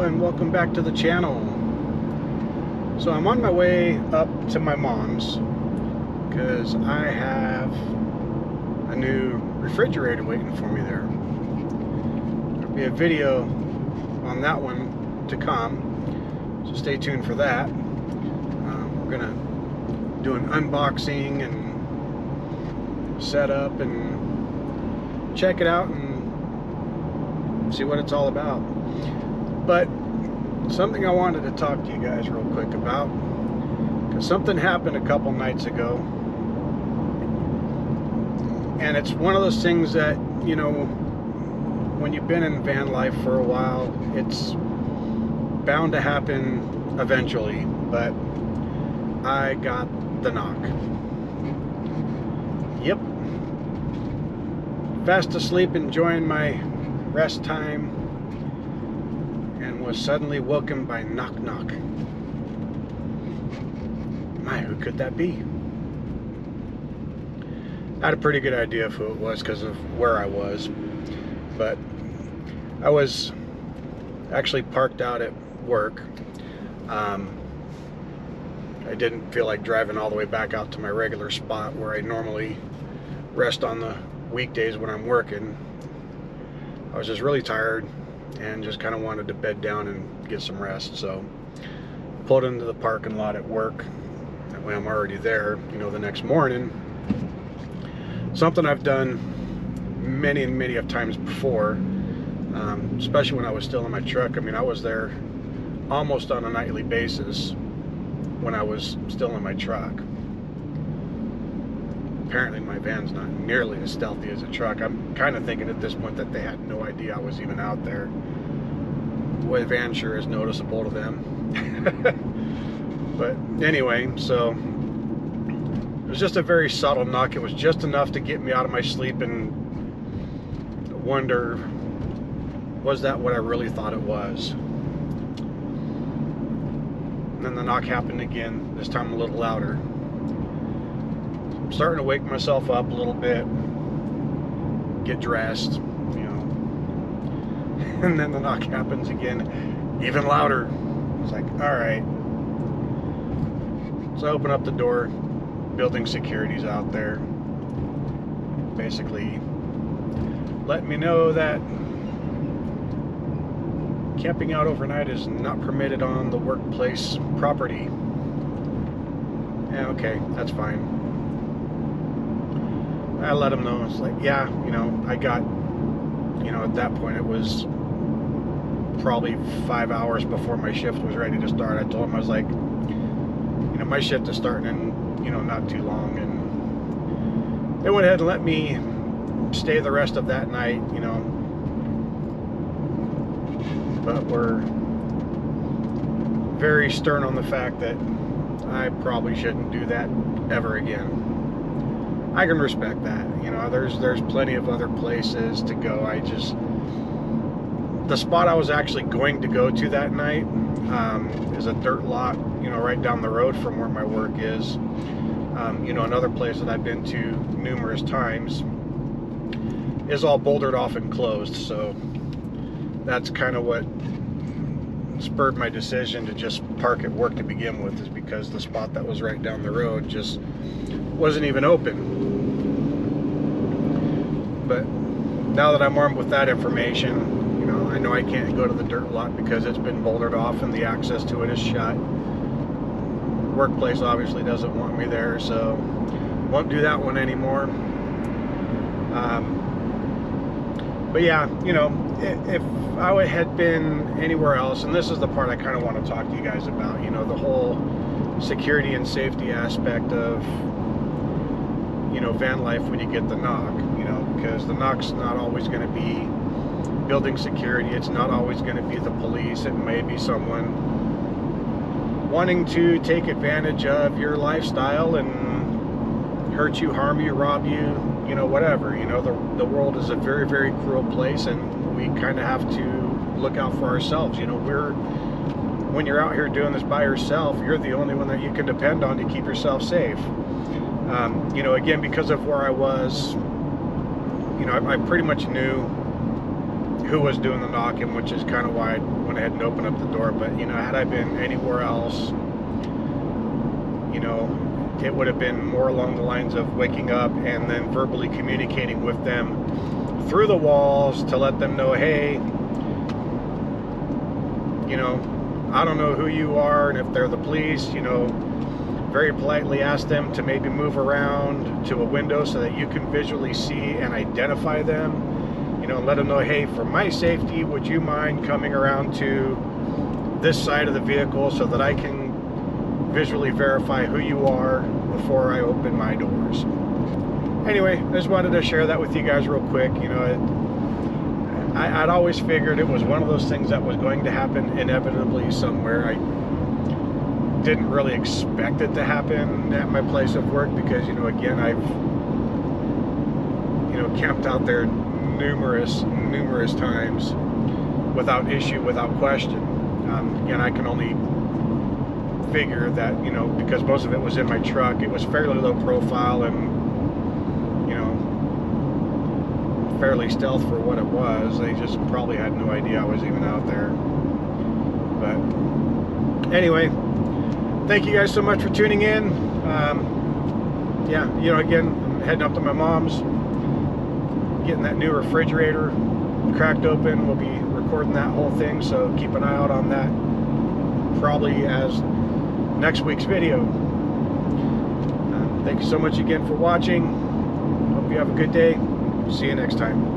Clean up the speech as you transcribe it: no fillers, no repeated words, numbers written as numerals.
and welcome back to the channel. So I'm on my way up to my mom's because I have a new refrigerator waiting for me there. There'll be a video on that one to come, so stay tuned for that. We're gonna do an unboxing and setup and check it out and see what it's all about. But something I wanted to talk to you guys real quick about, because something happened a couple nights ago, and it's one of those things that, you know, when you've been in van life for a while, it's bound to happen eventually. But I got the knock. Yep. Fast asleep enjoying my rest time, and was suddenly woken by knock knock. My, who could that be? I had a pretty good idea of who it was because of where I was, but I was actually parked out at work. I didn't feel like driving all the way back out to my regular spot where I normally rest on the weekdays when I'm working. I was just really tired and just kind of wanted to bed down and get some rest, so pulled into the parking lot at work. That way I'm already there, you know, the next morning. Something I've done many and many of times before, especially when I was still in my truck. I mean, I was there almost on a nightly basis when I was still in my truck. Apparently my van's not nearly as stealthy as a truck. I'm kind of thinking at this point that they had no idea I was even out there. Boy, the van sure is noticeable to them. But anyway, so it was just a very subtle knock. It was just enough to get me out of my sleep and wonder, was that what I really thought it was? And then the knock happened again, this time a little louder. I'm starting to wake myself up a little bit, get dressed, you know, and then the knock happens again, even louder. It's like, all right. So I open up the door, building security's out there, basically letting me know that camping out overnight is not permitted on the workplace property. Yeah, okay, that's fine. I let them know. It's like, yeah, you know, I got, you know, at that point it was probably 5 hours before my shift was ready to start. I told them, I was like, you know, my shift is starting in, you know, not too long. And they went ahead and let me stay the rest of that night, you know. But we're very stern on the fact that I probably shouldn't do that ever again. I can respect that, you know. There's plenty of other places to go. I just, the spot I was actually going to go to that night is a dirt lot, you know, right down the road from where my work is. You know, another place that I've been to numerous times is all bouldered off and closed, so that's kind of what spurred my decision to just park at work to begin with, is because the spot that was right down the road just wasn't even open. But now that I'm armed with that information, you know I can't go to the dirt lot because it's been bouldered off and the access to it is shut. Workplace obviously doesn't want me there, so won't do that one anymore. But yeah, you know, if I had been anywhere else, and this is the part I kind of want to talk to you guys about, you know, the whole security and safety aspect of, you know, van life when you get the knock, you know, because the knock's not always going to be building security. It's not always going to be the police. It may be someone wanting to take advantage of your lifestyle and hurt you, harm you, rob you, you know, whatever. You know, the world is a very, very cruel place, and we kind of have to look out for ourselves. You know, when you're out here doing this by yourself, you're the only one that you can depend on to keep yourself safe. You know, again, because of where I was, you know, I pretty much knew who was doing the knocking, which is kind of why when went ahead and opened up the door. But, you know, had I been anywhere else, you know, it would have been more along the lines of waking up and then verbally communicating with them through the walls to let them know, hey, you know, I don't know who you are, and if they're the police, you know, very politely ask them to maybe move around to a window so that you can visually see and identify them, you know, and let them know, hey, for my safety, would you mind coming around to this side of the vehicle so that I can visually verify who you are before I open my doors. Anyway, I just wanted to share that with you guys real quick. You know, I'd always figured it was one of those things that was going to happen inevitably somewhere. I didn't really expect it to happen at my place of work because, you know, again, I've, you know, camped out there numerous times without issue, without question. Again, I can only figure that, you know, because most of it was in my truck, it was fairly low profile and, you know, fairly stealth for what it was. They just probably had no idea I was even out there. But anyway, thank you guys so much for tuning in. Yeah, you know, again, I'm heading up to my mom's, getting that new refrigerator cracked open. We'll be recording that whole thing, so keep an eye out on that, probably as next week's video. Thank you so much again for watching. Hope you have a good day. See you next time.